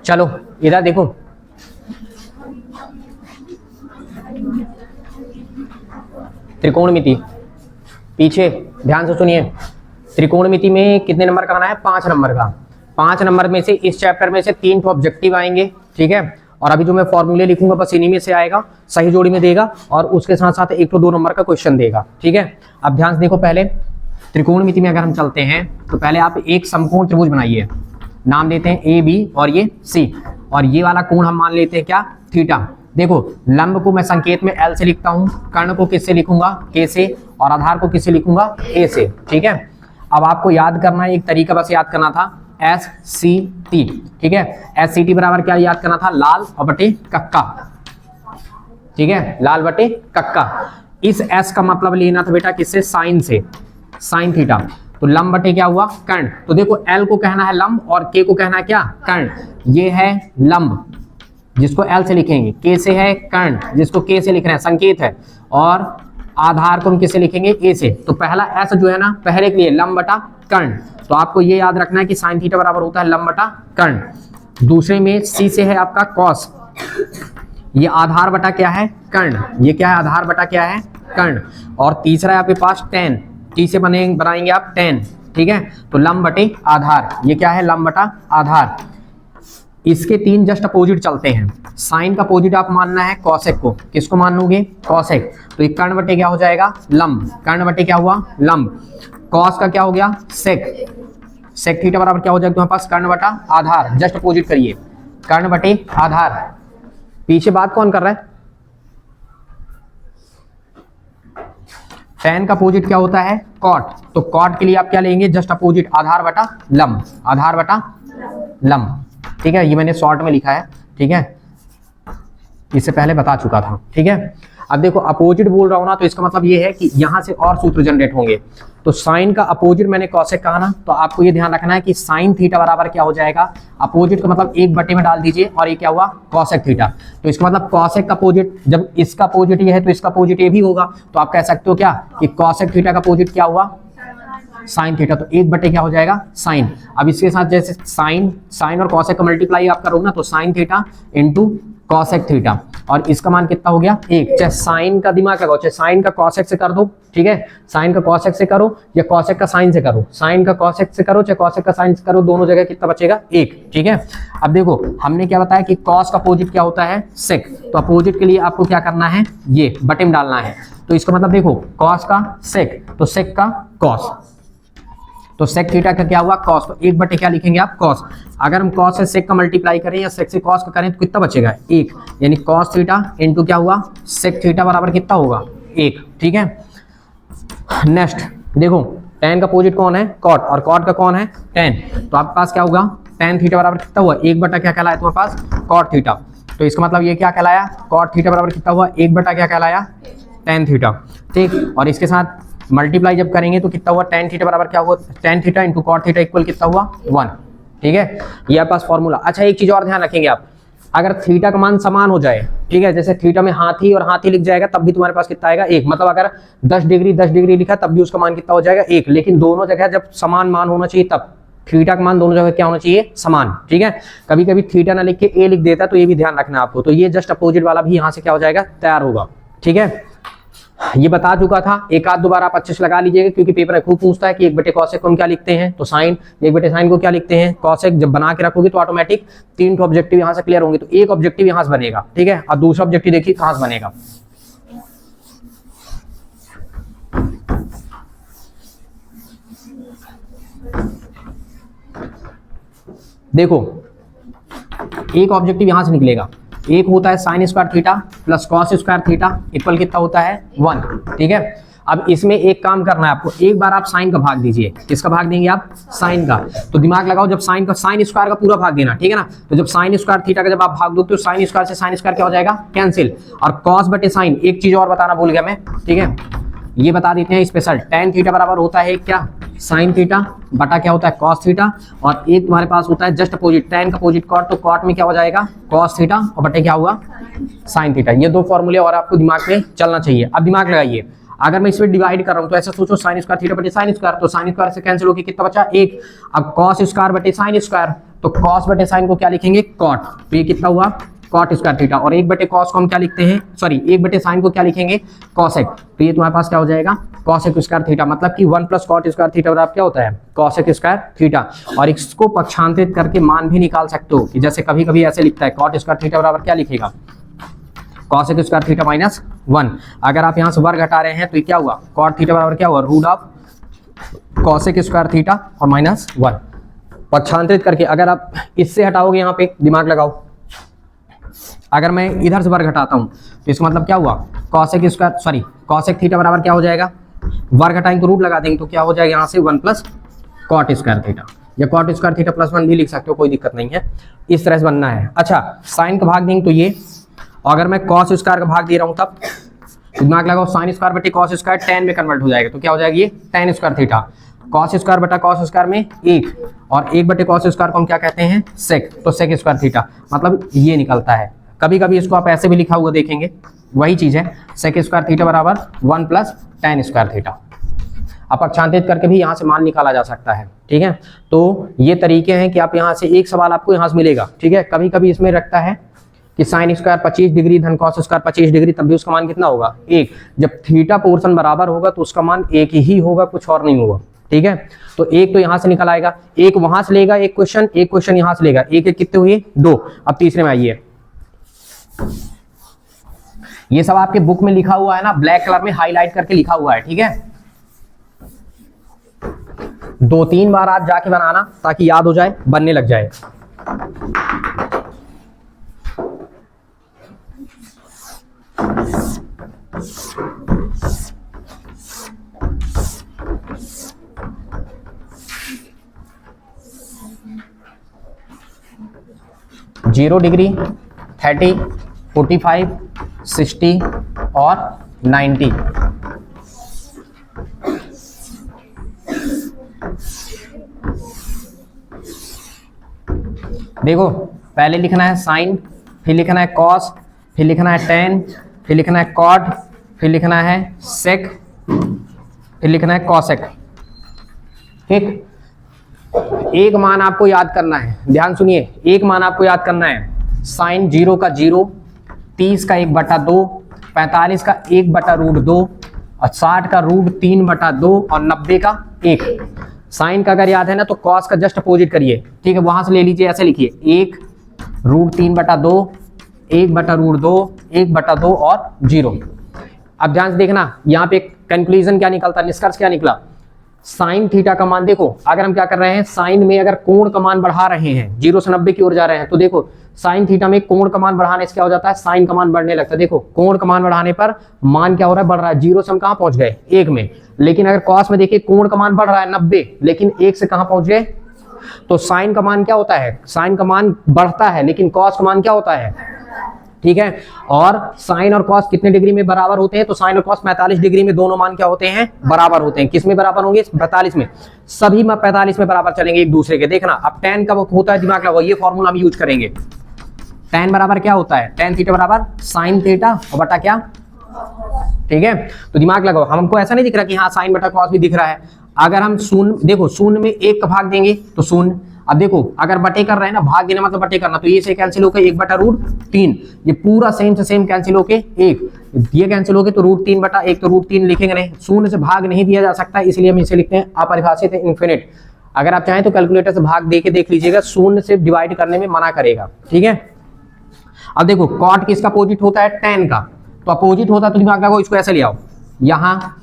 चलो इधर देखो, त्रिकोणमिति, पीछे ध्यान से सुनिए। त्रिकोणमिति में कितने नंबर का आना है? 5 नंबर का। 5 नंबर में से इस चैप्टर में से 3 तो ऑब्जेक्टिव आएंगे, ठीक है। और अभी जो मैं फॉर्मूले लिखूंगा बस इन्हीं में से आएगा, सही जोड़ी में देगा और उसके साथ साथ 1 तो 2 नंबर का क्वेश्चन देगा, ठीक है। अब ध्यान से देखो, पहले त्रिकोणमिति में अगर हम चलते हैं तो पहले आप एक समकोण त्रिभुज बनाइए, नाम देते हैं ए बी और ये सी, और ये वाला कोण हम मान लेते हैं क्या? थीटा। देखो लंब को मैं संकेत में एल से लिखता हूं, कर्ण को किससे लिखूंगा? के से, और आधार को किससे लिखूंगा? ए से, ठीक है। अब आपको याद करना है, एक तरीका बस याद करना था, एस सी टी, ठीक है। एस सी टी बराबर क्या याद करना था? लाल और बटे कक्का, ठीक है, लाल बटे कक्का। इस एस का मतलब लेना था बेटा किससे? साइन से, साइन थीटा। तो लंब बटे क्या हुआ? कर्ण। तो देखो एल को कहना है लंब और के को कहना है क्या? कर्ण। ये है लंब जिसको एल से लिखेंगे, के से है कर्ण जिसको के से लिख रहे हैं, संकेत है, और आधार को हम किससे लिखेंगे? ए से। तो पहला एस जो है ना, पहले के लिए लंब बटा कर्ण, तो आपको ये याद रखना है कि साइन थीटा बराबर होता है लंब बटा कर्ण। दूसरे में सी से है आपका कॉस, ये आधार बटा क्या है? कर्ण। ये क्या है? आधार बटा क्या है? कर्ण। और तीसरा है आपके पास टेन, टी से बनाएंगे आप टेन, ठीक है। तो लंब बटे आधार, ये क्या है? लंब बटा आधार। इसके 3 जस्ट अपोजिट चलते हैं। साइन का अपोजिट आप मानना है कॉसेक को, किसको मानोगे? कॉसेक। तो ये कर्ण बटे क्या हो जाएगा? लंब। कर्ण बटे क्या हुआ? लंब। कॉस का क्या हो गया? सेक। सेक थीटा बराबर क्या हो जाएगा तुम्हारे पास? कर्ण बटा आधार। जस्ट अपोजिट करिए, कर्ण बटे आधार। पीछे बात कौन कर रहा है? टेन का अपोजिट क्या होता है? कॉट। तो कॉट के लिए आप क्या लेंगे? जस्ट अपोजिट, आधार बटा लंब, आधार बटा लंब, ठीक है। ये मैंने शॉर्ट में लिखा है, ठीक है, इससे पहले बता चुका था, ठीक है। अब देखो अपोजिट बोल रहा हूं ना, तो इसका मतलब ये है कि यहां से और सूत्र जनरेट होंगे। तो साइन का अपोजिट मैंने कॉसेक कहा ना, तो आपको ये ध्यान रखना है कि साइन थीटा बराबर क्या हो जाएगा? अपोजिट का मतलब 1 बटे में डाल दीजिए, और ये क्या हुआ? Cosec theta. तो इसका मतलब कॉसेक का अपोजिट, जब इसका अपोजिट ये है तो इसका अपोजिट ये भी होगा, तो आप कह सकते हो क्या कि कॉसेक थीटा का अपोजिट क्या हुआ? Sine theta. तो 1 बटे क्या हो जाएगा? साइन। अब इसके साथ जैसे साइन और कॉसेक का मल्टीप्लाई आप करोगे ना, तो sine theta into cosec theta, और इसका मान कितना हो गया? 1। चाहे साइन का दिमाग लगाओ, चाहे साइन का कॉसेक से कर दो, ठीक है, साइन का कॉसेक से करो या कॉसेक का साइन से करो, साइन का कॉसेक से करो चाहे कॉसेक का साइन से करो, दोनों जगह कितना बचेगा? 1, ठीक है। अब देखो हमने क्या बताया कि कॉस का अपोजिट क्या होता है? सेक। तो अपोजिट के लिए आपको क्या करना है? ये बटे में डालना है। तो इसका मतलब देखो कॉस का सेक, तो सेक का कॉस, तो सेक थीटा का क्या हुआ? कॉस। तो 1 बटे क्या लिखेंगे आप? कॉस। अगर हम कॉस से सेक का मल्टीप्लाई करें या सेक से कॉस का करें तो कितना बचेगा? 1, यानी कॉस थीटा इंटू क्या हुआ? सेक थीटा बराबर कितना होगा? 1, ठीक है। नेक्स्ट देखो, टेन का अपोजिट कौन है? कॉट, और कॉट का कौन है? टेन। तो आपके पास क्या होगा? टेन थीटा बराबर कितना हुआ? 1 बटा क्या कहलाया तुम्हारे पास? Cot theta. तो इसका मतलब ये क्या कहलाया? कॉट थीटा बराबर कितना हुआ? 1 बटा क्या कहलाया? टेन थीटा, ठीक। और इसके साथ मल्टीप्लाई जब करेंगे तो कितना हुआ? टेन थीटा बराबर क्या हुआ? Tan theta into cot theta equal कितना हुआ? 1, ठीक है। ये आपके पास फॉर्मूला। अच्छा एक चीज और ध्यान रखेंगे आप, अगर थीटा का मान समान हो जाए, ठीक है, जैसे थीटा में हाथी और हाथी लिख जाएगा तब भी तुम्हारे पास कितना आएगा? 1। मतलब अगर 10 डिग्री लिखा तब भी उसका मान कितना हो जाएगा? 1। लेकिन दोनों जगह जब समान मान होना चाहिए तब थीटा का मान दोनों जगह क्या होना चाहिए? समान, ठीक है। कभी कभी थीटा ना लिख के ए लिख देता है, तो ये भी ध्यान रखना आपको। तो ये जस्ट अपोजिट वाला भी यहाँ से क्या हो जाएगा? तैयार होगा, ठीक है। ये बता चुका था, एक आध दोबारा आप अच्छे से लगा लीजिएगा, क्योंकि पेपर खूब पूछता है कि 1 बटे कॉसेक को हम क्या लिखते हैं? तो साइन। 1 बटे साइन को क्या लिखते हैं? कॉसेक। जब बना के रखोगे तो ऑटोमेटिक 3 ऑब्जेक्टिव यहाँ से क्लियर होंगे। तो एक ऑब्जेक्टिव यहाँ से बनेगा, ठीक है, और दूसरा ऑब्जेक्टिव देखिए कहाँ से बनेगा। देखो एक ऑब्जेक्टिव यहां से निकलेगा, एक होता है sine square theta plus cos square theta equal कितना होता है? 1, ठीक है। अब इसमें एक काम करना है आपको, एक बार आप साइन का भाग दीजिए। किसका भाग देंगे आप? साइन का। तो दिमाग लगाओ, जब साइन स्क्वायर का पूरा भाग देना, ठीक है ना। तो जब साइन स्क्वायर थीटा का जब आप भाग दो तो साइन स्क्वायर से साइन स्क्वायर क्या हो जाएगा? कैंसिल। और कॉस बटे साइन, एक चीज और बताना भूल गया मैं, ठीक है, ये बता देते हैं स्पेशल। टेन थीटा बराबर होता है क्या? साइन थीटा बटा क्या होता है? Cos theta. और एक तुम्हारे पास होता है जस्ट अपोजिट, टेन का अपोजिट कॉट, तो कॉट में क्या हो जाएगा? कॉस थीटा, और बटे क्या हुआ? Sine theta. ये 2 फॉर्मूले और आपको दिमाग में चलना चाहिए। अब दिमाग लगाइए, अगर मैं इसमें डिवाइड कर रहा हूँ तो ऐसा सोचो साइन स्क्वायर थीटा बटे साइन स्क्वायर, तो साइन स्क्वायर से कैंसिल होकर कितना बचा 1। अब कॉस स्क्वायर बटे साइन स्क्वायर, तो कॉस बटे साइन को क्या लिखेंगे कॉट, तो ये कितना हुआ कॉट स्क्वायर थीटा, और 1 बटे कॉस को हम क्या लिखते हैं, सॉरी 1 बटे साइन को क्या लिखेंगे कॉसेक, तो ये तुम्हारे पास क्या हो जाएगा कॉसेक स्क्वायर थीटा, मतलब कि 1 प्लस कॉट स्क्वायर थीटा बराबर क्या होता है कॉसेक स्क्वायर थीटा। और इसको पक्षांतरित करके मान भी निकाल सकते हो कि जैसे कभी कभी ऐसे लिखता है कॉट स्क्वायर थीटा बराबर क्या लिखेगा कॉसेक स्क्वायर थीटा माइनस 1। अगर आप यहाँ से वर्ग हटा रहे हैं तो ये क्या हुआ कॉट थीटा बराबर क्या हुआ root of cosec square theta और माइनस 1। पक्षांतरित करके अगर आप इससे हटाओगे यहाँ पे दिमाग लगाओ, अगर मैं इधर से वर्ग हटाता हूँ तो इसका मतलब क्या हुआ cosec square sorry cosec theta बराबर क्या हो जाएगा, वर्ग हटाएंगे तो रूट लगा देंगे तो क्या हो जाएगा यहाँ से 1 प्लस कॉट स्क्वायर थीटा, या कॉट स्क्वायर थीटा प्लस 1 भी लिख सकते हो, कोई दिक्कत नहीं है, इस तरह से बनना है। अच्छा साइन का भाग देंगे तो ये, अगर मैं कॉस स्क्वायर का भाग दे रहा हूँ तब दिमाग लगाओ साइन स्क्वायर बटे कॉस स्क्वायर tan में कन्वर्ट हो जाएगा, तो क्या हो जाएगा ये tan square theta, cos square बटा कॉस स्क्वायर में 1 और 1 बटे कॉस स्क्वायर को हम क्या कहते हैं सेक, तो सेक स्क्वायर थीटा, मतलब ये निकलता है। कभी कभी इसको आप ऐसे भी लिखा हुआ देखेंगे, वही चीज है सेक स्क्वायर थीटा बराबर 1 प्लस tan स्क्वायर थीटा। आप पक्षांतरित करके भी यहाँ से मान निकाला जा सकता है, ठीक है। तो ये तरीके हैं कि आप यहाँ से एक सवाल आपको यहाँ से मिलेगा, ठीक है। कभी कभी इसमें रखता है कि साइन स्क्वायर 25 डिग्री धन कॉस स्क्वायर 25 डिग्री, तब भी उसका मान कितना होगा 1। जब थीटा पोर्शन बराबर होगा तो उसका मान 1 ही होगा, कुछ और नहीं होगा, ठीक है। तो एक तो यहाँ से निकल आएगा, एक वहां से लेगा एक क्वेश्चन यहाँ से लेगा, एक कितने हुए 2। अब तीसरे में आइए, ये सब आपके बुक में लिखा हुआ है ना, ब्लैक कलर में हाईलाइट करके लिखा हुआ है, ठीक है। 2-3 बार आप जाके बनाना ताकि याद हो जाए, बनने लग जाए। जीरो डिग्री 30 45 60 और 90। देखो पहले लिखना है साइन, फिर लिखना है कॉस, फिर लिखना है टेन, फिर लिखना है कॉट, फिर लिखना है सेक, फिर लिखना है कॉसेक, ठीक। एक मान आपको याद करना है, ध्यान सुनिए, एक मान आपको याद करना है, साइन 0 का 0, 30 का 1/2, 45 का 1/√2 और 60 का √3/2 और 90 का 1। साइन का अगर याद है ना तो कॉस का जस्ट अपोजिट करिए, ठीक है। वहां से ले लीजिए, ऐसे लिखिए 1 √3/2, 1/√2, 1/2 और 0। अब ध्यान से देखना, यहाँ पे कंक्लूजन क्या निकलता, निष्कर्ष क्या निकला। साइन थीटा का मान देखो, अगर हम क्या कर रहे हैं साइन में अगर कोण का मान बढ़ा रहे हैं 0 से 90 की ओर जा रहे हैं, तो देखो साइन थीटा में कोण का मान बढ़ाने से क्या हो जाता है साइन का मान बढ़ने लगता है। देखो कोण का मान बढ़ाने पर मान क्या हो रहा है बढ़ रहा है, 0 से हम कहां पहुंच गए 1 में। लेकिन अगर कॉस में देखिए कोण का मान बढ़ रहा है 90, लेकिन 1 से कहां पहुंच गए, तो साइन का मान क्या होता है, साइन का मान बढ़ता है लेकिन कॉस का मान क्या होता है, ठीक है। और साइन और कॉस कितने डिग्री में बराबर होते हैं, तो साइन और कॉस 45 डिग्री में दोनों मान क्या होते हैं बराबर होते हैं। किस में बराबर होंगे 45 में, सभी में 45 में बराबर चलेंगे एक दूसरे के। देखना अब tan कब होता है, दिमाग लगाओ, ये फॉर्मूला हम यूज करेंगे। tan बराबर क्या होता है, tan थीटा बराबर साइन थीटा और बटा क्या, ठीक है। तो दिमाग लगाओ, हमको ऐसा नहीं दिख रहा कि हाँ साइन बटा कॉस भी दिख रहा है। अगर हम शून्य, देखो शून्य में 1 का भाग देंगे तो शून्य। अब देखो अगर बटे कर रहे हैं ना, भाग देना मतलब बटे करना, तो ये से कैंसिल होकर 1/√3, ये पूरा सेम से सेम कैंसिल होके 1, ये कैंसिल होके तो √3/1, तो √3 लिखेंगे नहीं, शून्य से भाग नहीं दिया जा सकता, इसलिए हम इसे लिखते हैं अपरिभाषित इन्फिनिट। अगर आप चाहें तो कैलकुलेटर से भाग दे के देख लीजिएगा, शून्य से डिवाइड करने में मना करेगा, ठीक है। अब देखो कॉट किसका अपोजिट होता है, tan का, तो अपोजिट होता है तो दिमाग लगाओ, इसको ऐसे ले आओ, यहाँ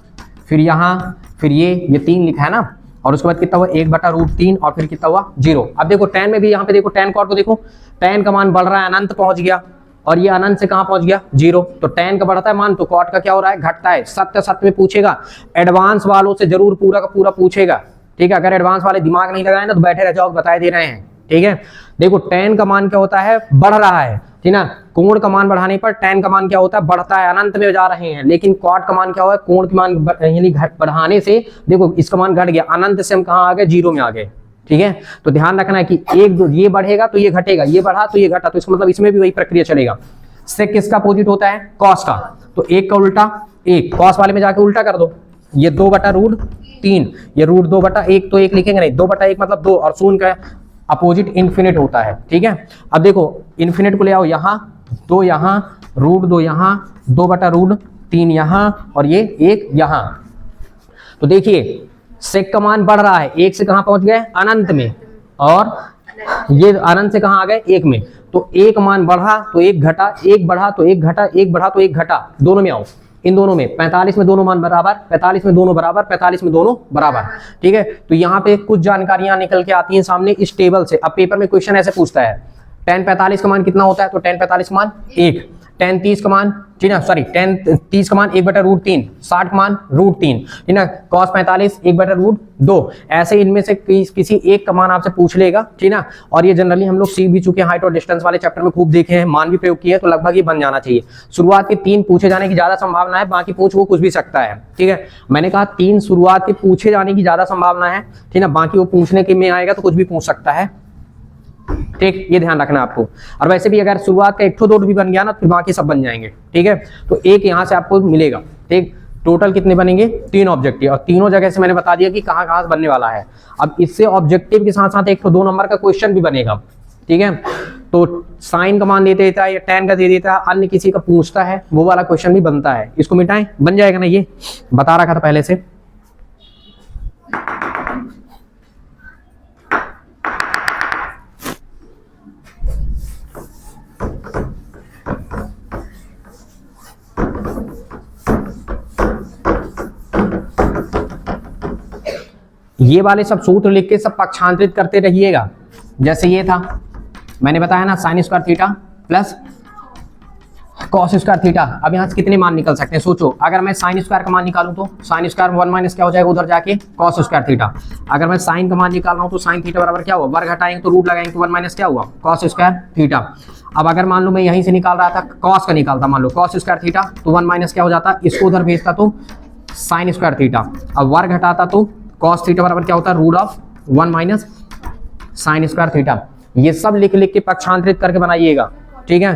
फिर ये 3 लिखा है ना, और उसके बाद कितना हुआ 1/√3 और फिर कितना हुआ 0। अब देखो tan में भी यहाँ पे देखो tan कॉट को देखो, tan का मान बढ़ रहा है, अनंत पहुंच गया, और ये अनंत से कहां पहुंच गया 0। तो tan का बढ़ता है मान, तो कॉट का क्या हो रहा है घटता है। सत्य में पूछेगा, एडवांस वालों से जरूर पूरा का पूरा पूछेगा, ठीक है। अगर एडवांस वाले दिमाग नहीं लगाए ना तो बैठे रह जाओ, बताए दे रहे हैं, ठीक है। देखो tan का मान क्या होता है बढ़ रहा है, ठीक ना, कोण का मान बढ़ाने पर tan का मान क्या होता है बढ़ता है, अनंत में जा रहे हैं। लेकिन कॉट का मान क्या हुआ है, कोण के मान यानी बढ़ाने से देखो इसका मान घट गया, अनंत से हम कहां आ गए 0 में आ गए, ठीक है। तो ध्यान रखना है कि ये बढ़ेगा तो ये घटेगा, ये बढ़ा तो ये घटा, तो इसका मतलब इसमें भी वही प्रक्रिया चलेगा। सेक किसका अपोजिट होता है, कॉस का, तो 1 का उल्टा 1, कॉस वाले में जाके उल्टा कर दो, ये 2/√3, ये √2/1, तो 1 लिखेंगे नहीं, 2/1 मतलब 2, और शून्य का अपोजिट इन्फिनिट होता है, ठीक है। अब देखो इन्फिनिट को ले आओ यहाँ, 2 यहाँ, √2 यहाँ, 2/√3 यहाँ, और ये 1 यहाँ। तो देखिए सेक का मान बढ़ रहा है, 1 से कहाँ पहुंच गए, अनंत में, और ये अनंत से कहाँ आ गए, 1 में। तो 1 मान बढ़ा तो 1 घटा, 1 बढ़ा तो 1 घटा, 1 बढ़ा तो 1 घटा, दोनों में आओ, इन दोनों में 45 में दोनों मान बराबर, 45 में दोनों बराबर, 45 में दोनों बराबर, ठीक है। तो यहाँ पे कुछ जानकारियां निकल के आती हैं सामने इस टेबल से। अब पेपर में क्वेश्चन ऐसे पूछता है tan 45 का मान कितना होता है, तो tan 45 का मान 1, tan 30 का मान, ठीक है, सॉरी tan 30 का मान 1/√3, 60 का मान √3, ठीक है, cos 45 1/√2, ऐसे इनमें से किसी एक का मान आपसे पूछ लेगा, ठीक है। और ये जनरली हम लोग सीख भी चुके हैं, हाइट और डिस्टेंस वाले चैप्टर में खूब देखे हैं, मान भी प्रयोग किए हैं, तो लगभग ये बन जाना चाहिए। शुरुआत के 3 पूछे जाने की ज्यादा संभावना है, बाकी पूछ वो कुछ भी सकता है, ठीक है। मैंने कहा 3 शुरुआत के पूछे जाने की ज्यादा संभावना है, ठीक है, बाकी वो पूछने के में आएगा तो कुछ भी पूछ सकता है, ठीक, ये ध्यान रखना आपको। और वैसे भी अगर शुरुआत का 1 2 भी बन गया ना, तो बाकी सब बन जाएंगे, ठीक है। तो एक यहाँ से आपको मिलेगा, ठीक। टोटल कितने बनेंगे, 3 ऑब्जेक्टिव, और तीनों जगह से मैंने बता दिया कि कहाँ कहाँ से बनने वाला है। अब इससे ऑब्जेक्टिव के साथ साथ 1 2 नंबर का क्वेश्चन भी बनेगा, ठीक है। तो साइन का मान दे देता है या tan का दे देता है, अन्य किसी का पूछता है, वो वाला क्वेश्चन भी बनता है। इसको मिटाएं, बन जाएगा ना, ये बता रखा था पहले से। ये वाले सब सूत्र लिख के सब पक्षांतरित करते रहिएगा। जैसे ये था, मैंने बताया ना, sin square theta plus cos square theta. अब यहाँ से कितने मान निकल सकते हैं, सोचो। अगर मैं sin स्क्वायर का मान निकालूं तो sin स्क्वायर 1 माइनस क्या हो जाएगा, उधर जाके cos स्क्वायर थीटा। अगर मैं sin का मान निकाल रहा हूं तो sin थीटा बराबर क्या हुआ, वर्ग हटाएंगे तो रूट लगाएंगे तो 1 माइनस क्या हुआ, cos स्क्वायर थीटा। अब अगर मान लो मैं यहीं से निकाल रहा था, cos का निकालता, मान लो cos स्क्वायर थीटा, तो 1 माइनस क्या हो जाता, इसको उधर भेजता तो sin स्क्वायर थीटा। अब वर्ग हटाता तो cos थीटा बराबर क्या होता है, √1 माइनस sin स्क्वायर थीटा। ये सब लिख लिख के पक्षांतरित करके बनाइएगा, ठीक है।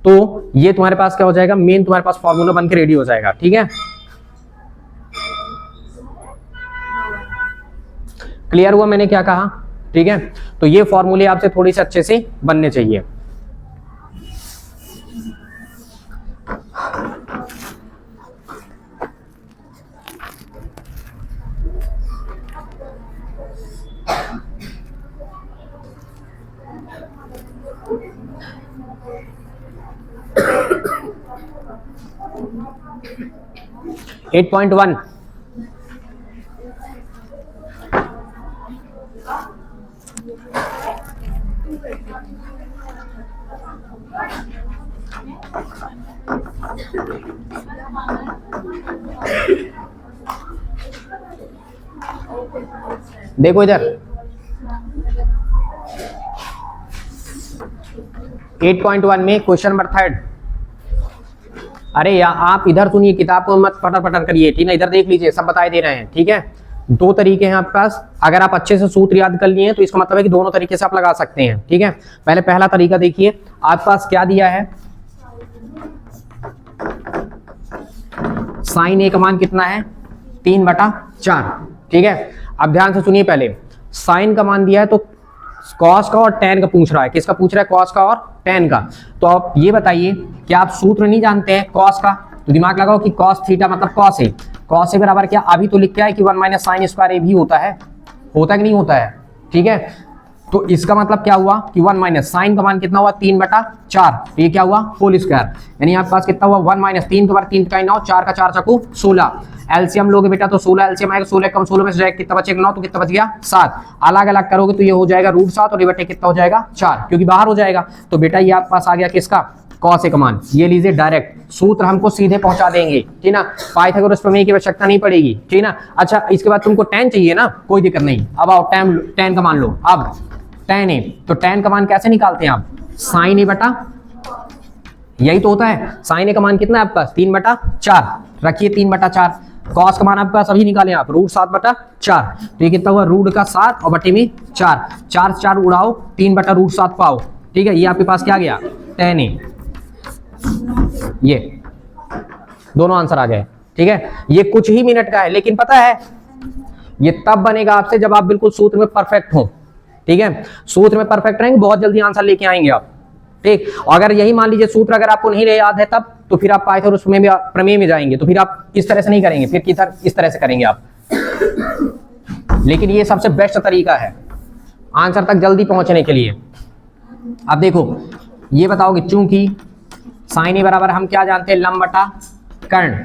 तो ये तुम्हारे पास क्या हो जाएगा, मेन तुम्हारे पास फॉर्मूला बन के रेडी हो जाएगा, ठीक है। क्लियर हुआ मैंने क्या कहा, ठीक है। तो ये फॉर्मूले आपसे थोड़ी से अच्छे से बनने चाहिए। एट पॉइंट 1 देखो इधर 8.1 में क्वेश्चन नंबर 3। अरे यार आप इधर सुनिए, किताब को मत पटर पटर करिए, ठीक है। इधर देख लीजिए, सब बताए दे रहे हैं, ठीक है। 2 तरीके हैं आपके पास। अगर आप अच्छे से सूत्र याद कर लिए हैं तो इसका मतलब है कि दोनों तरीके से आप लगा सकते हैं, ठीक है। पहले पहला तरीका देखिए, आपके पास क्या दिया है, साइन ए का मान कितना है, 3/4, ठीक है। अब ध्यान से सुनिए, पहले साइन का मान दिया है तो कॉस का और टैन का पूछ रहा है। किसका पूछ रहा है, कॉस का और टैन का। तो आप ये बताइए कि आप सूत्र नहीं जानते हैं कॉस का, तो दिमाग लगाओ कि कॉस थीटा मतलब कॉस ए। कॉस ए बराबर क्या, अभी तो लिख के आए कि 1 माइनस साइन स्क्वायर ए भी होता है कि नहीं होता है, ठीक है। तो इसका मतलब क्या हुआ कि 1 माइनस साइन का मान कितना हुआ, 3/4, तो ये क्या हुआ, होल स्क्वायर। यानी आपके पास कितना हुआ, 1 माइनस 3 के बार 3 का 9, 4 का 4 चकू 16। एलसीएम लोगे बेटा तो 16 एलसीएम आएगा, 16 कम 16 में से जाएगा कितना बचेगा, 9, तो कितना बच गया 7। अलग अलग करोगे तो ये हो जाएगा √7 और ये बटे कितना हो जाएगा 4, क्योंकि बाहर हो जाएगा। तो बेटा ये आपके पास आ गया किसका, कॉस ए का मान। ये लीजिए डायरेक्ट सूत्र हमको सीधे पहुंचा देंगे, ठीक ना। पाइथागोरस प्रमेय की आवश्यकता नहीं पड़ेगी, ठीक ना। अच्छा इसके बाद तुमको tan चाहिए ना, कोई दिक्कत नहीं। अब आओ tan का मान लो। अब tan ए, तो tan का मान कैसे निकालते हैं आप, साइन ए बटा, यही तो होता है, साइन ए का मान कितना है आपके पास, 3/4 रखिए, 3/4। कॉस का मान आपके पास अभी निकालें आप, √7/4, तो ये कितना हुआ, √7 और बटे में 4, 4 से 4 उड़ाओ, 3/√7 पाओ, ठीक है। ये आपके पास क्या गया, tan ए। ये दोनों आंसर आ गए, ठीक है, ये कुछ ही मिनट का है, लेकिन पता है ये तब बनेगा आपसे जब आप बिल्कुल सूत्र में परफेक्ट हो। ठीक है, सूत्र में परफेक्ट रहेंगे, बहुत जल्दी आंसर लेके आएंगे आप। ठीक, अगर यही मान लीजिए सूत्र अगर आपको नहीं याद है तब, तो फिर आप पाइथागोरस प्रमेय में जाएंगे, तो फिर आप इस तरह से नहीं करेंगे, फिर किधर इस तरह से करेंगे आप। लेकिन ये सबसे बेस्ट तरीका है आंसर तक जल्दी पहुंचने के लिए। अब देखो, ये बताओगे चूंकि साइन ए बराबर हम क्या जानते हैं, लंब बटा कर्ण,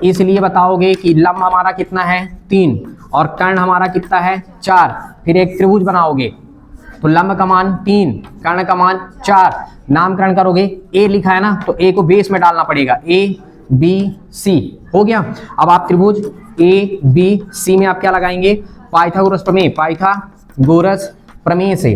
इसलिए बताओगे कि लंब हमारा कितना है 3 और कर्ण हमारा कितना है 4। फिर एक त्रिभुज बनाओगे, तो लंब का मान 3, कर्ण का मान 4, नामकरण करोगे, ए लिखा है ना तो ए को बेस में डालना पड़ेगा, ए बी सी हो गया। अब आप त्रिभुज ए बी सी में आप क्या लगाएंगे, पाइथागोरस प्रमेय, पाइथागोरस प्रमेय से।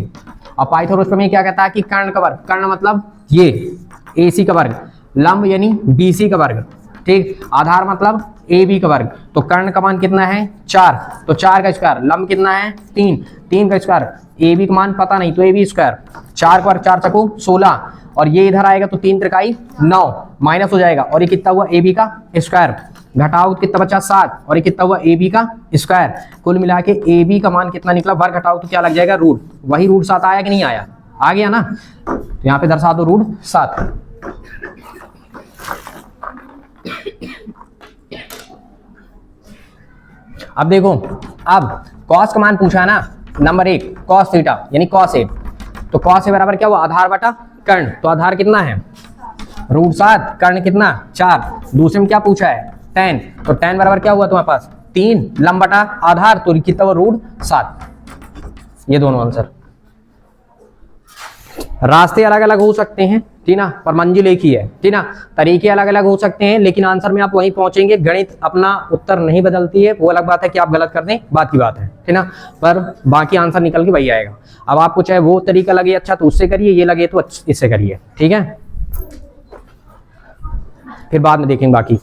अब पाइथागोरस प्रमेय क्या कहता है कि कर्ण का वर्ग, कर्ण मतलब ये ए सी का वर्ग, लंब यानी बी सी का वर्ग, ठीक, आधार मतलब ए बी का वर्ग, तो कर्ण का मान कितना है 4, तो 4 का स्क्वायर, लंब कितना है 3, 3 का स्क्वायर, ए बी का मान पता नहीं तो ए बी स्क्वायर, 4 का वर्ग 4 चको 16, और ये इधर आएगा तो 3 त्रिकाई 9 माइनस हो जाएगा, और ये कितना हुआ ए बी का स्क्वायर, घटाओ कितना बचा 7, और ये कितना हुआ ए बी का स्क्वायर, कुल मिला के ए बी का मान कितना निकला, वर्ग घटाओ तो क्या लग जाएगा रूट, वही रूट 7 आया कि नहीं आया, आ गया ना, तो यहाँ पे दर्शा दो रूट 7। अब देखो, अब कॉस का मान पूछा है ना, नंबर 1 कॉस थीटा यानी कॉस ए, तो कॉस ए बराबर क्या हुआ, आधार बटा कर्ण, तो आधार कितना है रूट 7, कर्ण कितना 4, दूसरे में क्या पूछा है tan, तो tan बराबर क्या हुआ तुम्हारे पास 3, लंब बटा आधार तो कितना हुआ रूट 7। ये दोनों आंसर, रास्ते अलग अलग हो सकते हैं ठीक ना, पर मंजिल एक ही है ठीक ना, तरीके अलग अलग हो सकते हैं, लेकिन आंसर में आप वहीं पहुंचेंगे। गणित अपना उत्तर नहीं बदलती है, वो अलग बात है कि आप गलत कर दें, बात की बात है ठीक ना, पर बाकी आंसर निकल के वही आएगा। अब आपको चाहे वो तरीका लगे अच्छा तो उससे करिए, ये लगे तो इससे करिए, ठीक है, फिर बाद में देखेंगे बाकी।